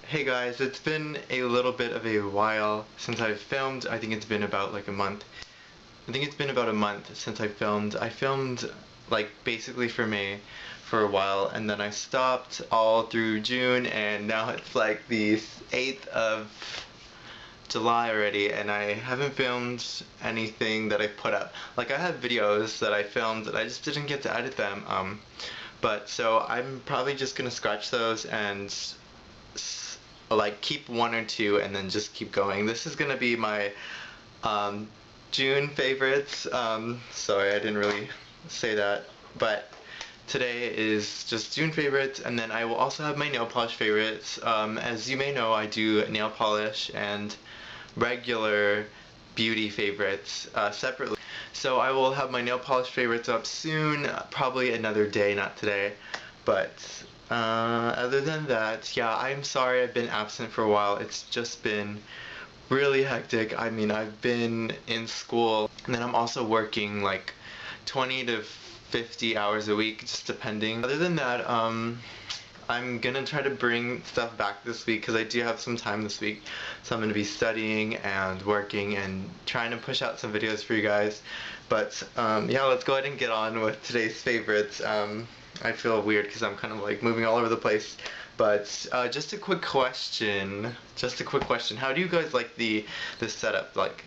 Hey guys, it's been a little bit of a while since I've filmed. I think it's been about like a month. I think it's been about a month since I filmed. I filmed like basically for May for a while, and then I stopped all through June, and now it's like the 8th of July already, and I haven't filmed anything that I put up. Like, I have videos that I filmed and I just didn't get to edit them. But so I'm probably just gonna scratch those and like keep one or two and then just keep going. This is gonna be my June favorites. Sorry, I didn't really say that, but today is just June favorites, and then I will also have my nail polish favorites. As you may know, I do nail polish and regular beauty favorites separately. So I will have my nail polish favorites up soon, probably another day, not today. But other than that, yeah, I'm sorry I've been absent for a while. It's just been really hectic. I mean, I've been in school, and then I'm also working like 20 to 50 hours a week, just depending. Other than that, I'm gonna try to bring stuff back this week because I do have some time this week. So I'm gonna be studying and working and trying to push out some videos for you guys. But yeah, let's go ahead and get on with today's favorites. I feel weird because I'm kind of like moving all over the place. But just a quick question. How do you guys like the setup? Like,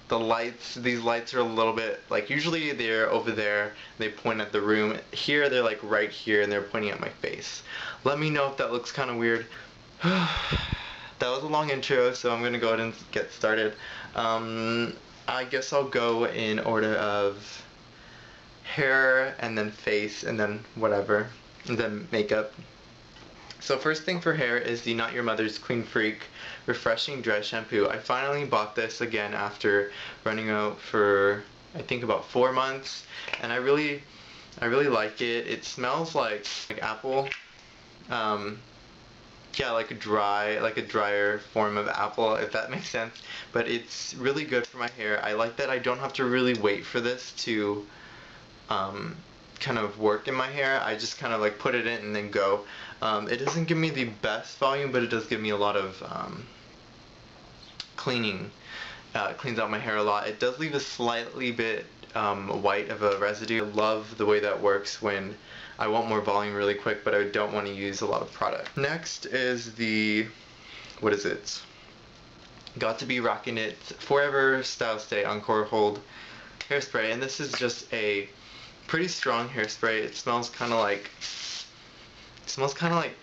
the lights, these lights are a little bit, like, usually they're over there, they point at the room. Here they're like right here and they're pointing at my face. Let me know if that looks kind of weird. That was a long intro, so I'm gonna go ahead and get started. I guess I'll go in order of hair and then face and then whatever, and then makeup. So first thing for hair is the Not Your Mother's Clean Freak Refreshing Dry Shampoo. I finally bought this again after running out for I think about 4 months, and I really like it. It smells like apple. Yeah, like a drier form of apple, if that makes sense. But it's really good for my hair. I like that I don't have to really wait for this to kind of work in my hair. I just kind of like put it in and then go. It doesn't give me the best volume, but it does give me a lot of cleaning. It cleans out my hair a lot. It does leave a slightly bit white of a residue. I love the way that works when I want more volume really quick, but I don't want to use a lot of product. Next is the, what is it? Got to be Rockin' It Forever Style Stay Encore Hold Hairspray, and this is just a pretty strong hairspray. It smells kind of like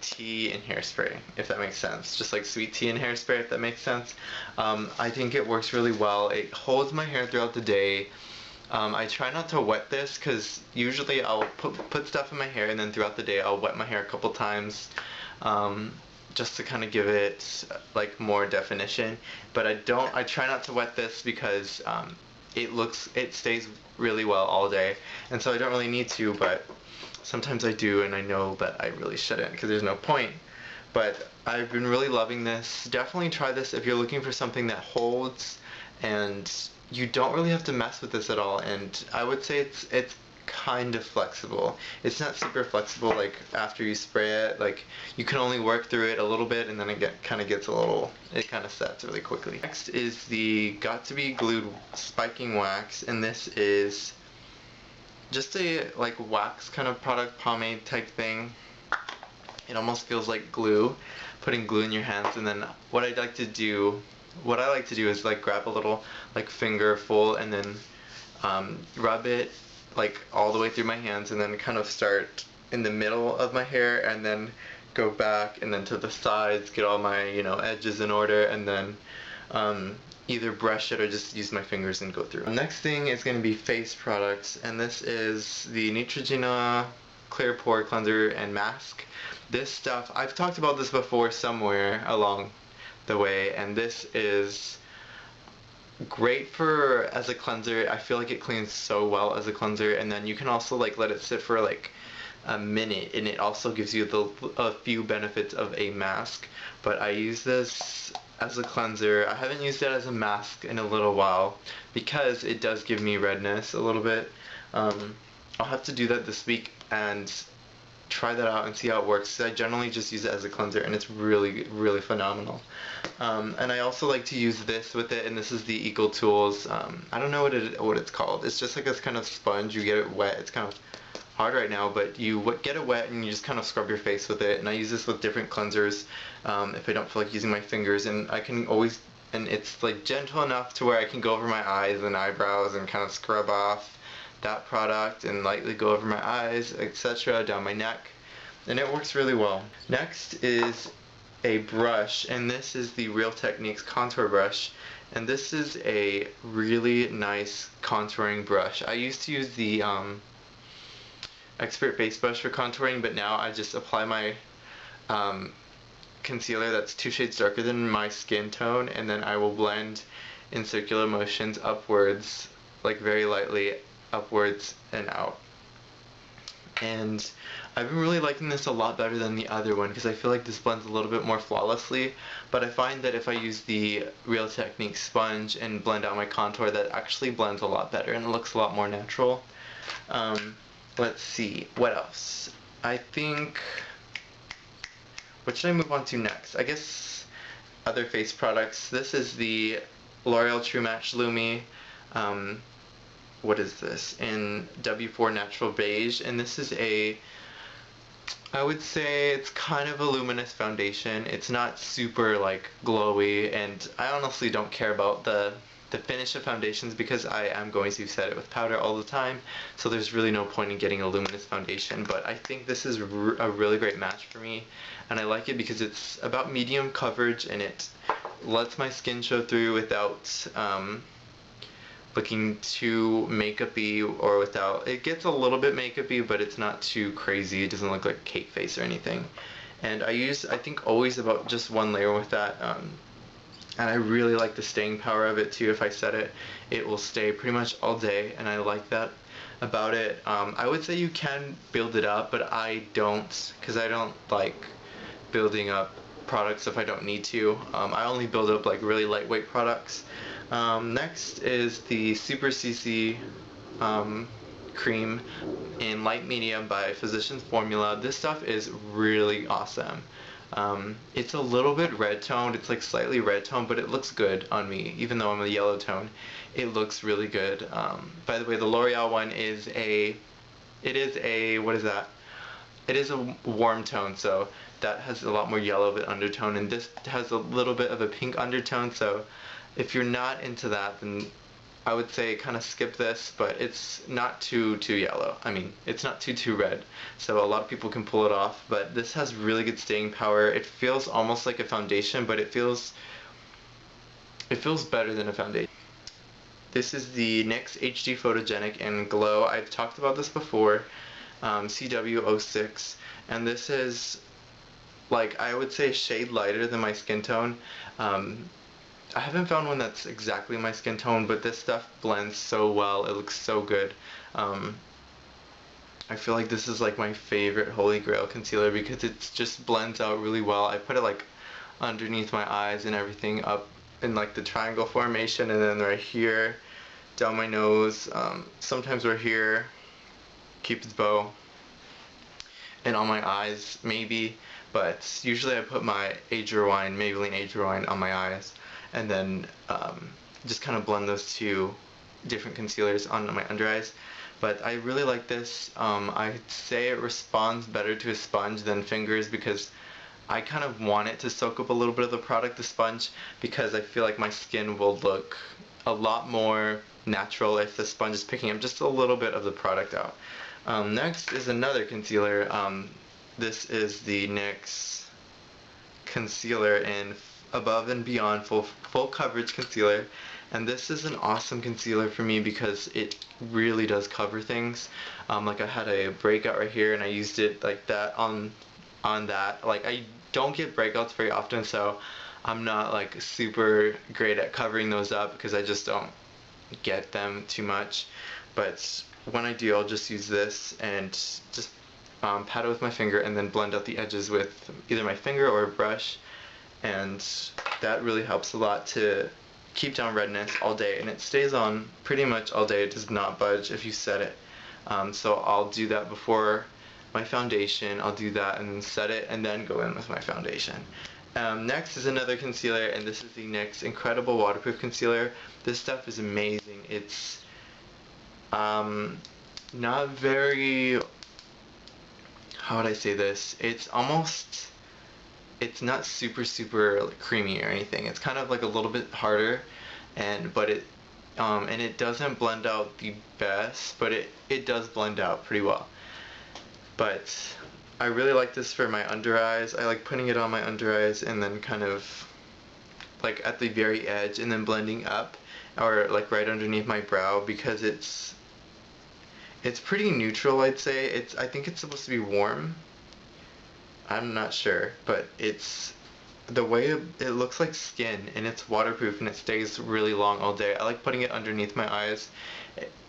tea and hairspray, if that makes sense. Just like sweet tea and hairspray, if that makes sense. I think it works really well. It holds my hair throughout the day. I try not to wet this because usually I'll put stuff in my hair and then throughout the day I'll wet my hair a couple times just to kind of give it like more definition. But I try not to wet this because it stays really well all day, and so I don't really need to, but sometimes I do, and I know that I really shouldn't because there's no point. But I've been really loving this. Definitely try this if you're looking for something that holds and you don't really have to mess with this at all. And I would say it's kind of flexible. It's not super flexible like after you spray it. Like, you can only work through it a little bit and then it kind of sets really quickly. Next is the Got to Be Glued Spiking Wax, and this is just a like wax kind of product, pomade type thing. It almost feels like glue, putting glue in your hands. And then what I like to do is like grab a little like finger full and then rub it like all the way through my hands, and then kind of start in the middle of my hair and then go back and then to the sides, get all my edges in order, and then either brush it or just use my fingers and go through. Next thing is going to be face products, and this is the Neutrogena Clear Pore Cleanser and Mask. This stuff, I've talked about this before somewhere along the way, and this is great as a cleanser. I feel like it cleans so well as a cleanser, and then you can also like let it sit for like a minute, and it also gives you a few benefits of a mask. But I use this as a cleanser. I haven't used it as a mask in a little while because it does give me redness a little bit. I'll have to do that this week, and try that out and see how it works. I generally just use it as a cleanser, and it's really, really phenomenal. And I also like to use this with it, and this is the EcoTools. I don't know what it's called. It's just like this kind of sponge. You get it wet. It's kind of hard right now, but you get it wet and you just kind of scrub your face with it. And I use this with different cleansers if I don't feel like using my fingers, and I can always, and it's like gentle enough to where I can go over my eyes and eyebrows and kind of scrub off that product and lightly go over my eyes, etc., down my neck, and it works really well. Next is a brush, and this is the Real Techniques contour brush, and this is a really nice contouring brush. I used to use the Expert Base Brush for contouring, but now I just apply my concealer that's 2 shades darker than my skin tone, and then I will blend in circular motions upwards, like very lightly upwards and out. And I've been really liking this a lot better than the other one because I feel like this blends a little bit more flawlessly, but I find that if I use the Real Techniques sponge and blend out my contour, that actually blends a lot better and it looks a lot more natural. Let's see, what else? I think, what should I move on to next? I guess other face products. This is the L'Oreal True Match Lumi. What is this? In W4 Natural Beige, and this is I would say it's kind of a luminous foundation. It's not super like glowy, and I honestly don't care about the finish of foundations because I am going to set it with powder all the time, so there's really no point in getting a luminous foundation. But I think this is a really great match for me, and I like it because it's about medium coverage and it lets my skin show through without looking too makeup-y, or without, it gets a little bit makeup-y, but it's not too crazy. It doesn't look like cake face or anything. And I think always about just one layer with that, and I really like the staying power of it too. If I set it, it will stay pretty much all day, and I like that about it. I would say you can build it up, but I don't, because I don't like building up products if I don't need to. I only build up like really lightweight products. Next is the Super CC cream in light medium by Physicians Formula. This stuff is really awesome. It's a little bit red toned, it's like slightly red toned, but it looks good on me, even though I'm a yellow tone. It looks really good. By the way, the L'Oreal one is what is that? It is a warm tone, so that has a lot more yellow of an undertone, and this has a little bit of a pink undertone, so if you're not into that, then I would say kind of skip this, but it's not too yellow. I mean, it's not too red, so a lot of people can pull it off, but this has really good staying power. It feels almost like a foundation, but it feels better than a foundation. This is the NYX HD Photogenic and Glow. I've talked about this before, CW06, and this is, like, I would say a shade lighter than my skin tone. I haven't found one that's exactly my skin tone, but this stuff blends so well. It looks so good. I feel like this is like my favorite holy grail concealer because it just blends out really well. I put it like underneath my eyes and everything, up in like the triangle formation, and then right here, down my nose, sometimes right here, Cupid's bow, and on my eyes maybe, but usually I put my Maybelline Age Rewind on my eyes, and then just kind of blend those two different concealers on my under eyes. But I really like this. I'd say it responds better to a sponge than fingers because I kind of want it to soak up a little bit of the product, the sponge, because I feel like my skin will look a lot more natural if the sponge is picking up just a little bit of the product out. Next is another concealer. This is the NYX concealer in Above and Beyond full coverage concealer, and this is an awesome concealer for me because it really does cover things. Like I had a breakout right here and I used it like that on that. Like I don't get breakouts very often, so I'm not like super great at covering those up because I just don't get them too much. But when I do, I'll just use this and just pat it with my finger and then blend out the edges with either my finger or a brush, and that really helps a lot to keep down redness all day, and it stays on pretty much all day. It does not budge if you set it. So I'll do that before my foundation. I'll do that and then set it and then go in with my foundation. Next is another concealer, and this is the NYX Incredible Waterproof Concealer. This stuff is amazing. It's not very, how would I say this? It's not super creamy or anything. It's kind of like a little bit harder, and it doesn't blend out the best, but it does blend out pretty well. But I really like this for my under eyes. I like putting it on my under eyes and then kind of like at the very edge and then blending up, or like right underneath my brow, because it's pretty neutral, I'd say. I think it's supposed to be warm. I'm not sure, but the way it looks like skin, and it's waterproof and it stays really long all day. I like putting it underneath my eyes,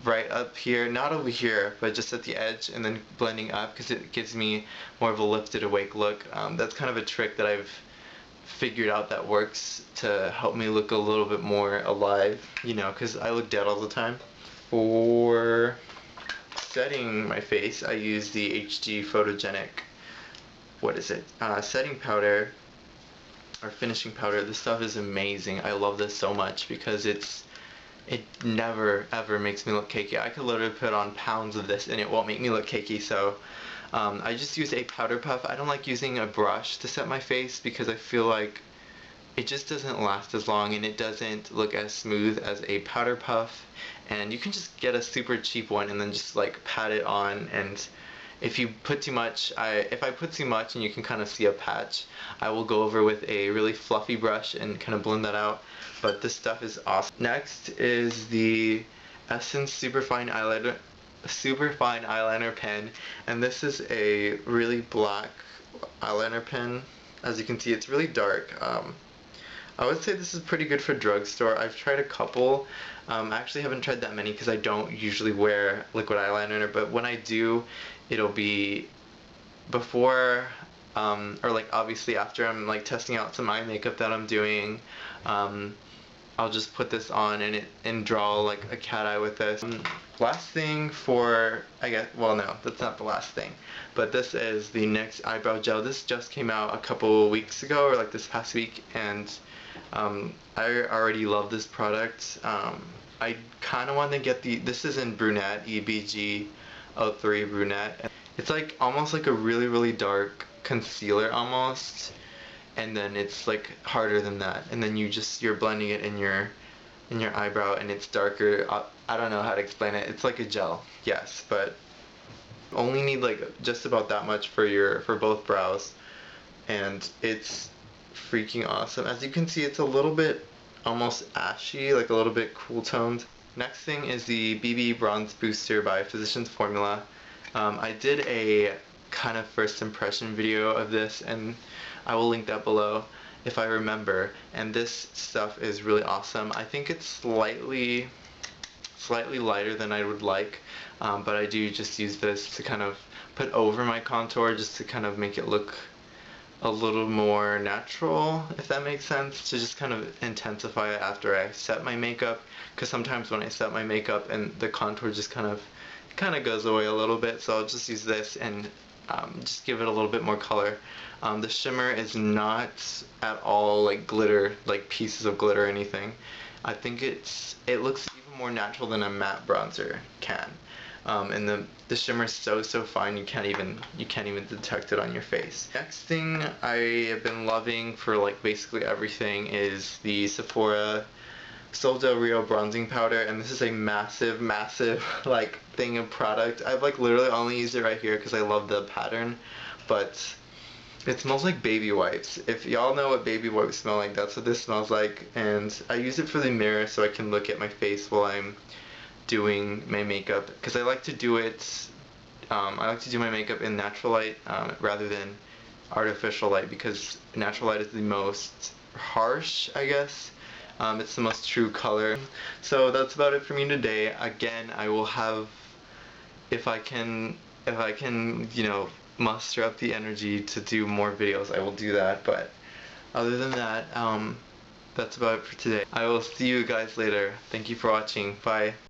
right up here, not over here, but just at the edge, and then blending up because it gives me more of a lifted awake look. That's kind of a trick that I've figured out that works to help me look a little bit more alive, you know, because I look dead all the time. For setting my face, I use the HG Photogenic, setting powder or finishing powder. This stuff is amazing. I love this so much because it never ever makes me look cakey. I could literally put on pounds of this and it won't make me look cakey. So I just use a powder puff. I don't like using a brush to set my face because I feel like it just doesn't last as long and it doesn't look as smooth as a powder puff. And you can just get a super cheap one and then just like pat it on, and if you put too much, if I put too much and you can kind of see a patch, I will go over with a really fluffy brush and kind of blend that out. But this stuff is awesome. Next is the Essence Superfine Eyeliner pen, and this is a really black eyeliner pen. As you can see, it's really dark. I would say this is pretty good for drugstore. I've tried a couple. I actually haven't tried that many because I don't usually wear liquid eyeliner, but when I do, it'll be before or like obviously after I'm like testing out some eye makeup that I'm doing. I'll just put this on and draw like a cat eye with this. Last thing for, I guess, well no, that's not the last thing, but this is the NYX Eyebrow Gel. This just came out a couple weeks ago, or like this past week, and I already love this product. I kind of want to get this is in Brunette, EBG03 Brunette. It's like almost like a really dark concealer almost, and then it's like harder than that, and then you're blending it in your eyebrow and it's darker. I don't know how to explain it. It's like a gel, yes, but only need like just about that much for both brows, and it's freaking awesome. As you can see, it's a little bit almost ashy, like a little bit cool toned. Next thing is the BB Bronze Booster by Physicians Formula. I did a kind of first impression video of this, and I will link that below if I remember, and this stuff is really awesome. I think it's slightly lighter than I would like, but I do just use this to kind of put over my contour just to kind of make it look a little more natural, if that makes sense, to just kind of intensify it after I set my makeup, because sometimes when I set my makeup and the contour just kind of goes away a little bit, so I'll just use this and just give it a little bit more color. The shimmer is not at all like glitter, like pieces of glitter or anything. I think it looks even more natural than a matte bronzer can. And the shimmer is so fine you can't even detect it on your face. Next thing I have been loving for like basically everything is the Sephora Sol de Rio bronzing powder, and this is a massive like thing of product. I've like literally only used it right here because I love the pattern, but it smells like baby wipes. If y'all know what baby wipes smell like, that's what this smells like. And I use it for the mirror so I can look at my face while I'm doing my makeup, because I like to do it, I like to do my makeup in natural light rather than artificial light, because natural light is the most harsh, I guess. It's the most true color. So that's about it for me today. Again, I will have, if I can, you know, muster up the energy to do more videos, I will do that. But other than that, that's about it for today. I will see you guys later. Thank you for watching. Bye.